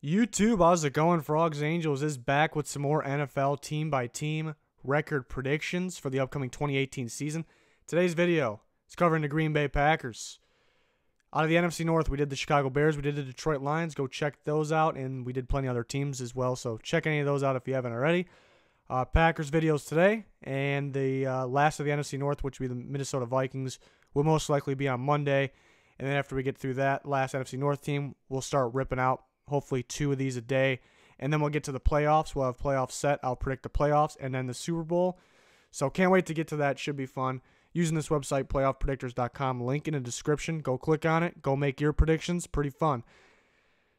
YouTube, how's it going? Frogs Angels is back with some more NFL team-by-team record predictions for the upcoming 2018 season. Today's video is covering the Green Bay Packers. Out of the NFC North, we did the Chicago Bears, we did the Detroit Lions. Go check those out, and we did plenty of other teams as well, so check any of those out if you haven't already. Packers videos today, and the last of the NFC North, which will be the Minnesota Vikings, will most likely be on Monday. And then after we get through that last NFC North team, we'll start ripping out hopefully 2 of these a day. And then we'll get to the playoffs. We'll have playoffs set. I'll predict the playoffs and then the Super Bowl. So can't wait to get to that. Should be fun. Using this website, playoffpredictors.com. Link in the description. Go click on it. Go make your predictions. Pretty fun.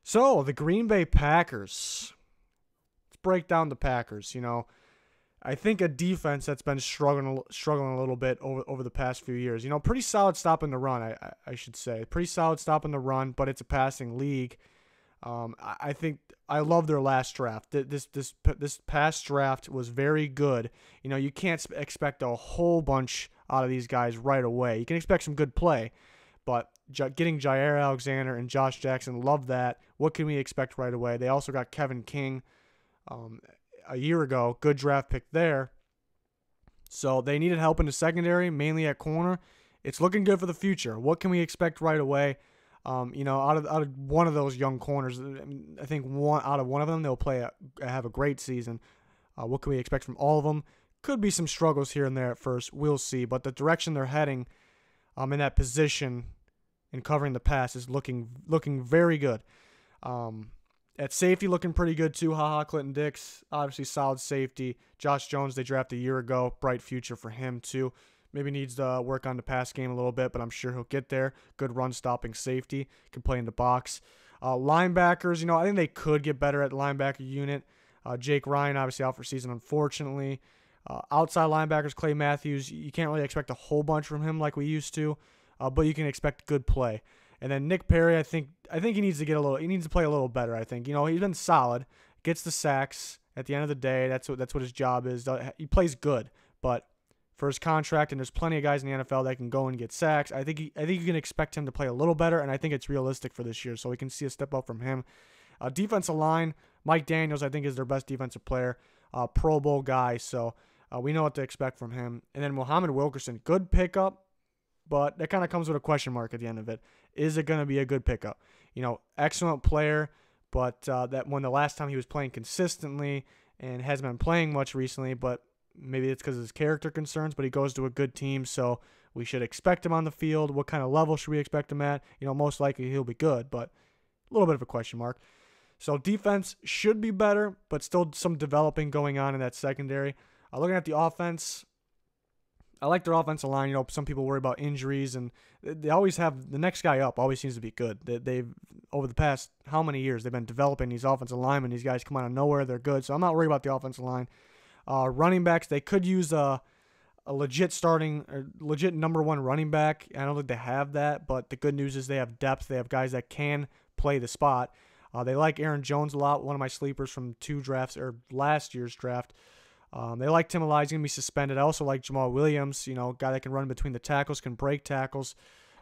So, the Green Bay Packers. Let's break down the Packers. I think a defense that's been struggling a little bit over the past few years. Pretty solid stopping the run, I should say. Pretty solid stopping the run, but it's a passing league. I think I love their last draft. This past draft was very good. You can't expect a whole bunch out of these guys right away. You can expect some good play, but getting Jair Alexander and Josh Jackson, love that. What can we expect right away? They also got Kevin King a year ago. Good draft pick there. So they needed help in the secondary, mainly at corner. It's looking good for the future. What can we expect right away? Out of one of those young corners, I think out of one of them, they'll have a great season. What can we expect from all of them? Could be some struggles here and there at first. We'll see. But the direction they're heading in that position and covering the pass is looking very good. At safety, looking pretty good too. Clinton Dix, obviously solid safety. Josh Jones, they drafted a year ago. Bright future for him too. Maybe needs to work on the pass game a little bit, but I'm sure he'll get there. Good run-stopping safety. Can play in the box. Linebackers, I think they could get better at the linebacker unit. Jake Ryan, obviously out for season, unfortunately. Outside linebackers, Clay Matthews, you can't really expect a whole bunch from him like we used to, but you can expect good play. And then Nick Perry, I think he needs to play a little better, I think. He's been solid. Gets the sacks at the end of the day. That's what his job is. He plays good, but for his contract, and there's plenty of guys in the NFL that can go and get sacks. I think you can expect him to play a little better, and I think it's realistic for this year, so we can see a step up from him. Defensive line, Mike Daniels, I think, is their best defensive player, Pro Bowl guy, so we know what to expect from him. And then Muhammad Wilkerson, good pickup, but that kind of comes with a question mark at the end of it. Is it going to be a good pickup? Excellent player, but that when the last time he was playing consistently and hasn't been playing much recently, but maybe it's because of his character concerns, but he goes to a good team, so we should expect him on the field. What kind of level should we expect him at? Most likely he'll be good, but a little bit of a question mark. So defense should be better, but still some developing going on in that secondary. Looking at the offense, I like their offensive line. Some people worry about injuries, and they always have the next guy up always seems to be good. They've over the past how many years they've been developing these offensive linemen. These guys come out of nowhere, they're good. So I'm not worried about the offensive line. Running backs, they could use a legit number one running back. I don't think they have that, but the good news is they have depth. They have guys that can play the spot. They like Aaron Jones a lot, one of my sleepers from last year's draft. They like Tim Elijah, going to be suspended. I also like Jamal Williams, guy that can run between the tackles, can break tackles.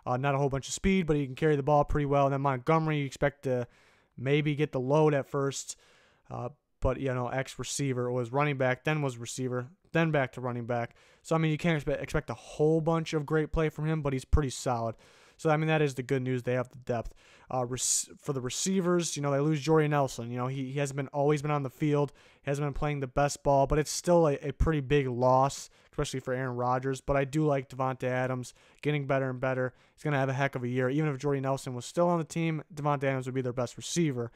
Not a whole bunch of speed, but he can carry the ball pretty well. And then Montgomery, you expect to maybe get the load at first. But, ex-receiver was running back, then was receiver, then back to running back. So, you can't expect a whole bunch of great play from him, but he's pretty solid. So, that is the good news. They have the depth. For the receivers, they lose Jordy Nelson. He hasn't always been on the field. He hasn't been playing the best ball, but it's still a pretty big loss, especially for Aaron Rodgers. But I do like Devontae Adams getting better and better. He's going to have a heck of a year. Even if Jordy Nelson was still on the team, Devontae Adams would be their best receiver.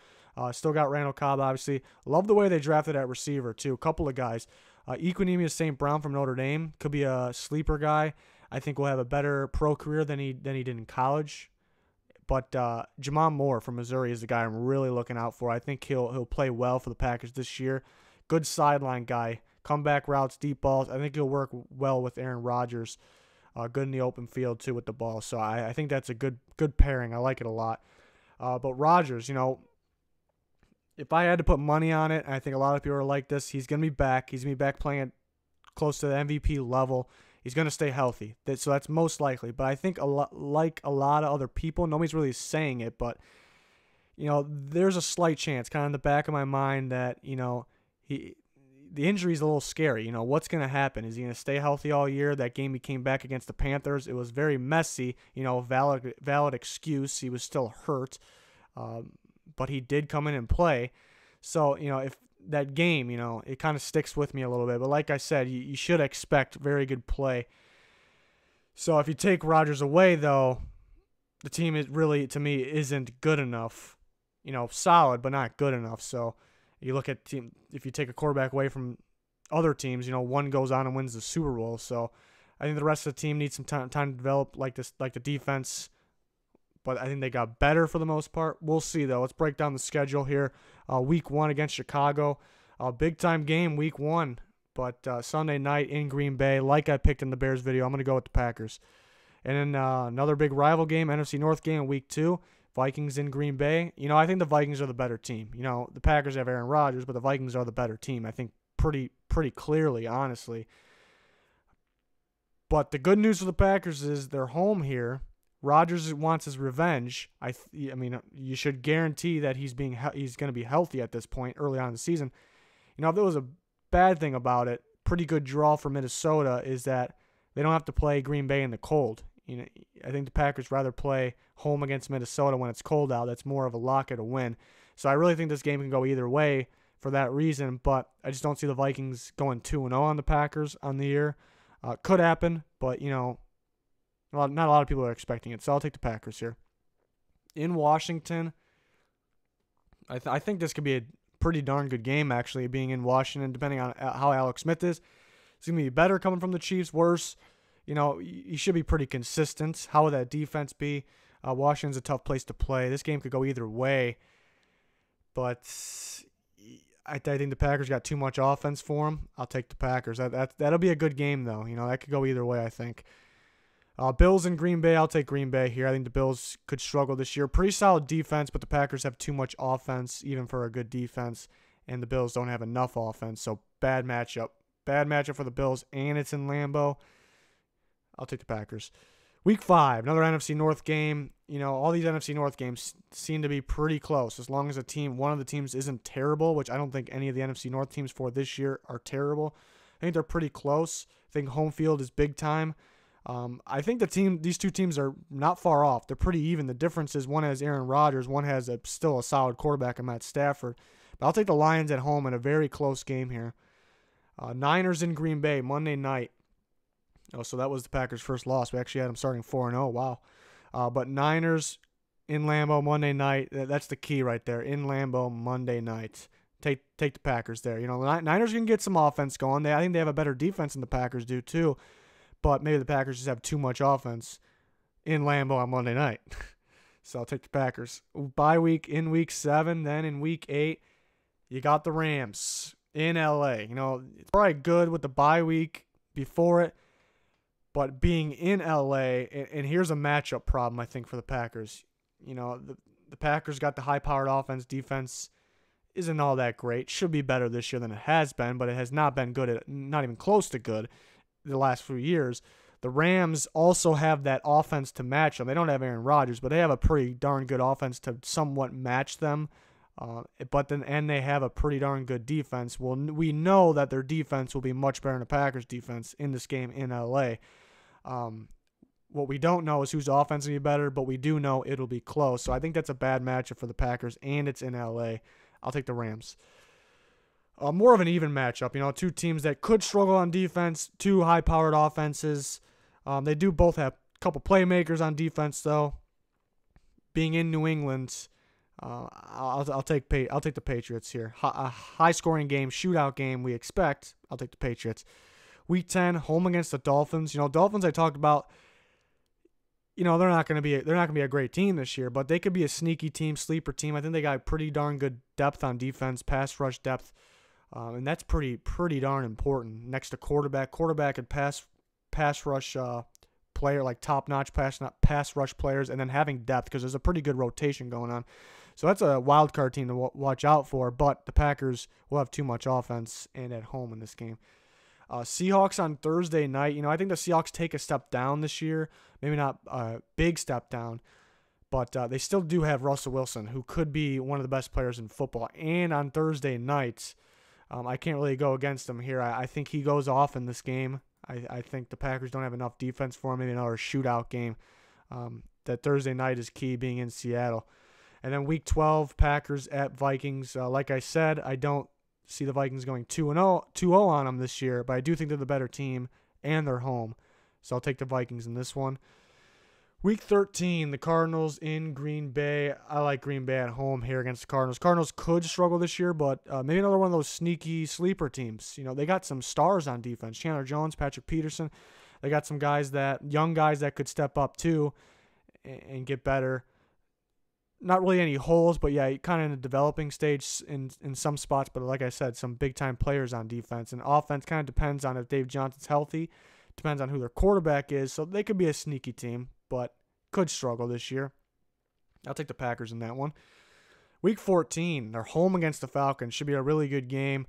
Still got Randall Cobb, obviously. Love the way they drafted at receiver, too. A couple of guys. Equanimeous St. Brown from Notre Dame could be a sleeper guy. I think will have a better pro career than he did in college. But Jamon Moore from Missouri is the guy I'm really looking out for. I think he'll play well for the Packers this year. Good sideline guy. Comeback routes, deep balls. I think he'll work well with Aaron Rodgers. Good in the open field, too, with the ball. So I think that's a good pairing. I like it a lot. But Rodgers, if I had to put money on it, and I think a lot of people are like this, he's going to be back. He's going to be back playing at close to the MVP level. He's going to stay healthy. So that's most likely. But I think like a lot of other people, nobody's really saying it, but there's a slight chance kind of in the back of my mind that, the injury's a little scary. What's going to happen? Is he going to stay healthy all year? That game he came back against the Panthers, it was very messy. Valid excuse. He was still hurt, but he did come in and play. So, if that game, it kind of sticks with me a little bit. But like I said, you should expect very good play. So if you take Rodgers away, though, the team is really, to me, isn't good enough. Solid, but not good enough. So you look at team, if you take a quarterback away from other teams, one goes on and wins the Super Bowl. So I think the rest of the team needs some time to develop like the defense. But I think they got better for the most part. We'll see, though. Let's break down the schedule here. Week 1 against Chicago. Big-time game, Week 1. But Sunday night in Green Bay, like I picked in the Bears video, I'm going to go with the Packers. And then another big rival game, NFC North game, Week 2. Vikings in Green Bay. I think the Vikings are the better team. The Packers have Aaron Rodgers, but the Vikings are the better team. I think pretty clearly, honestly. But the good news for the Packers is they're home here. Rodgers wants his revenge. I mean, you should guarantee that he's going to be healthy at this point early on in the season. If there was a bad thing about it, pretty good draw for Minnesota is that they don't have to play Green Bay in the cold. I think the Packers rather play home against Minnesota when it's cold out. That's more of a lock at a win. So I really think this game can go either way for that reason, but I just don't see the Vikings going 2-0 on the Packers on the year. Could happen, but, not a lot of people are expecting it, so I'll take the Packers here. In Washington, I think this could be a pretty darn good game, actually, being in Washington, depending on how Alex Smith is. It's going to be better coming from the Chiefs, worse. You should be pretty consistent. How would that defense be? Washington's a tough place to play. This game could go either way, but I think the Packers got too much offense for them. I'll take the Packers. That'll be a good game, though. That could go either way, I think. Bills in Green Bay, I'll take Green Bay here. I think the Bills could struggle this year. Pretty solid defense, but the Packers have too much offense, even for a good defense, and the Bills don't have enough offense, so bad matchup. Bad matchup for the Bills, and it's in Lambeau. I'll take the Packers. Week 5, another NFC North game. All these NFC North games seem to be pretty close, as long as one of the teams isn't terrible, which I don't think any of the NFC North teams for this year are terrible. I think they're pretty close. I think home field is big time. I think these two teams are not far off. They're pretty even. The difference is one has Aaron Rodgers, one has still a solid quarterback in Matt Stafford. But I'll take the Lions at home in a very close game here. Niners in Green Bay, Monday night. Oh, so that was the Packers' first loss. We actually had them starting 4-0. Wow. But Niners in Lambeau Monday night. That's the key right there. In Lambeau Monday night. Take the Packers there. The Niners can get some offense going. I think they have a better defense than the Packers do too. But maybe the Packers just have too much offense in Lambeau on Monday night. So I'll take the Packers. Bye week in Week 7. Then in Week 8, you got the Rams in L.A. It's probably good with the bye week before it. But being in L.A., and here's a matchup problem, I think, for the Packers. The Packers got the high-powered offense. Defense isn't all that great. Should be better this year than it has been, but it has not been good, not even close to good the last few years. The Rams also have that offense to match them. They don't have Aaron Rodgers, but they have a pretty darn good offense to somewhat match them. And they have a pretty darn good defense. Well, we know that their defense will be much better than the Packers' defense in this game in LA. What we don't know is whose offense will be better, but we do know it'll be close. So I think that's a bad matchup for the Packers, and it's in LA. I'll take the Rams. More of an even matchup, two teams that could struggle on defense, two high-powered offenses. They do both have a couple playmakers on defense, though. Being in New England, I'll take the Patriots here. A high-scoring game, shootout game we expect. I'll take the Patriots. Week 10, home against the Dolphins. Dolphins I talked about. They're not going to be a great team this year, but they could be a sneaky team, sleeper team. I think they got pretty darn good depth on defense, pass rush depth. And that's pretty darn important. Next to quarterback and pass rush player, like top-notch pass rush players, and then having depth because there's a pretty good rotation going on. So that's a wild card team to watch out for. But the Packers will have too much offense and at home in this game. Seahawks on Thursday night. I think the Seahawks take a step down this year. Maybe not a big step down, But they still do have Russell Wilson, who could be one of the best players in football. And on Thursday nights, I can't really go against him here. I think he goes off in this game. I think the Packers don't have enough defense for him. Maybe another shootout game. That Thursday night is key, being in Seattle. And then Week 12, Packers at Vikings. Like I said, I don't see the Vikings going 2-0 on them this year, but I do think they're the better team, and they're home. So I'll take the Vikings in this one. Week 13, the Cardinals in Green Bay. I like Green Bay at home here against the Cardinals. Cardinals could struggle this year, but maybe another one of those sneaky sleeper teams. You know, they got some stars on defense. Chandler Jones, Patrick Peterson. They got some young guys that could step up too and get better. Not really any holes, but yeah, kind of in the developing stage in some spots. But like I said, some big-time players on defense. And offense kind of depends on if Dave Johnson's healthy. Depends on who their quarterback is. So they could be a sneaky team, but could struggle this year. I'll take the Packers in that one. Week 14, they're home against the Falcons. Should be a really good game.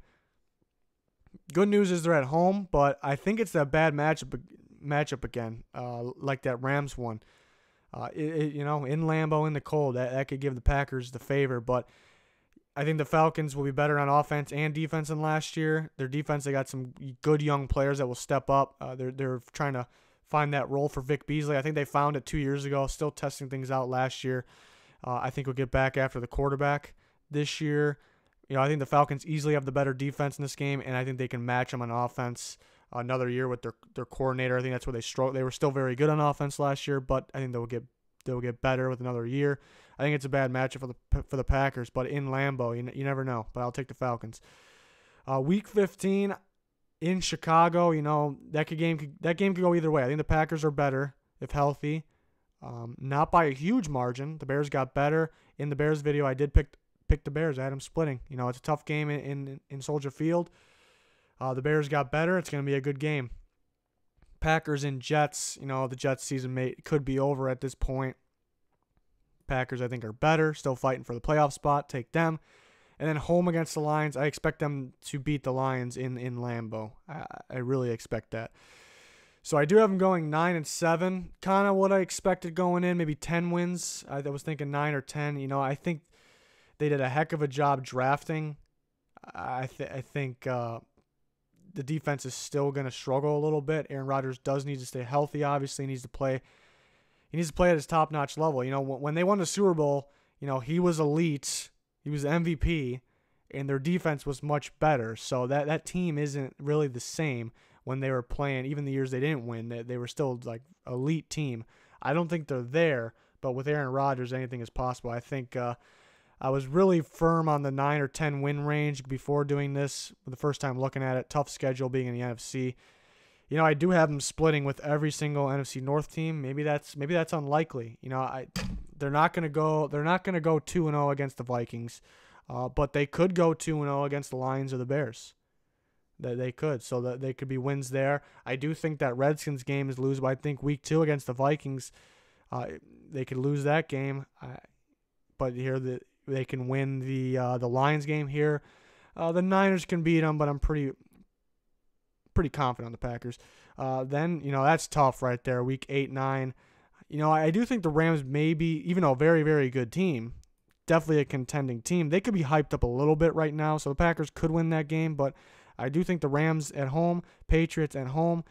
Good news is they're at home, but I think it's that bad matchup again, like that Rams one. In Lambeau in the cold, that could give the Packers the favor. But I think the Falcons will be better on offense and defense than last year. Their defense, they got some good young players that will step up. They're trying to find that role for Vic Beasley. I think they found it 2 years ago, still testing things out last year. I think we'll get back after the quarterback this year. I think the Falcons easily have the better defense in this game, and I think they can match them on offense another year with their coordinator. I think that's where they struggled. They were still very good on offense last year, but I think they'll get better with another year. I think it's a bad matchup for the Packers, but in Lambeau, you never know. But I'll take the Falcons. Week 15 in Chicago, that game could go either way. I think the Packers are better if healthy, not by a huge margin. The Bears got better. In the Bears video, I did pick the Bears. I had them splitting. It's a tough game in Soldier Field. The Bears got better. It's going to be a good game. Packers and Jets. The Jets season could be over at this point. Packers, I think, are better. Still fighting for the playoff spot. Take them. And then home against the Lions. I expect them to beat the Lions in Lambeau. I really expect that. So I do have them going 9-7. Kind of what I expected going in. Maybe 10 wins. I was thinking 9 or 10. I think they did a heck of a job drafting. I think the defense is still going to struggle a little bit. Aaron Rodgers does need to stay healthy. Obviously, he needs to play at his top-notch level. When they won the Super Bowl, he was elite. He was the MVP, and their defense was much better. So that team isn't really the same when they were playing. Even the years they didn't win, they were still like elite team. I don't think they're there, but with Aaron Rodgers, anything is possible. I think I was really firm on the 9 or 10 win range before doing this. For the first time looking at it, tough schedule being in the NFC. I do have them splitting with every single NFC North team. Maybe that's unlikely. They're not going to go 2-0 against the Vikings, but they could go 2-0 against the Lions or the Bears. They could, so that they could be wins there. I do think that Redskins game is losable. I think Week 2 against the Vikings, they could lose that game. But here they can win the Lions game here. The Niners can beat them, but I'm pretty confident on the Packers. Then that's tough right there. Week 8, 9. I do think the Rams may be, even though a very, very good team, definitely a contending team. They could be hyped up a little bit right now, so the Packers could win that game. But I do think the Rams at home, Patriots at home,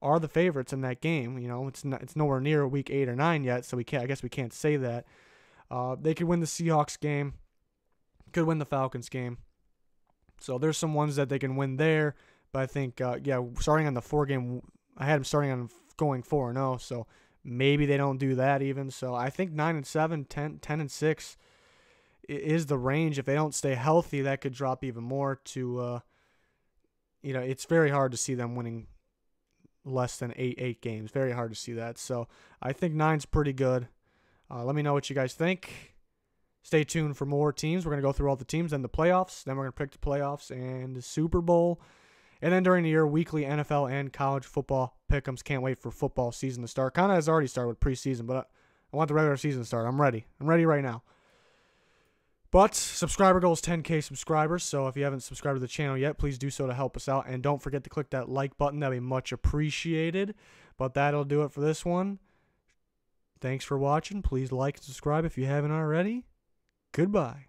are the favorites in that game. It's nowhere near Week 8 or 9 yet, so I guess we can't say that. They could win the Seahawks game, could win the Falcons game. So there's some ones that they can win there. But I think, starting on the 4-game, I had them starting on going 4-0, so maybe they don't do that even. So I think 9-7, 10-6 is the range. If they don't stay healthy, that could drop even more to, it's very hard to see them winning less than 8 games. Very hard to see that. So I think 9's pretty good. Let me know what you guys think. Stay tuned for more teams. We're going to go through all the teams, then the playoffs. Then we're going to pick the playoffs and the Super Bowl. And then during the year, weekly NFL and college football pick'ems. Can't wait for football season to start. Kind of has already started with preseason, but I want the regular season to start. I'm ready. I'm ready right now. But subscriber goal is 10K subscribers, so if you haven't subscribed to the channel yet, please do so to help us out. And don't forget to click that like button. That would be much appreciated. But that'll do it for this one. Thanks for watching. Please like and subscribe if you haven't already. Goodbye.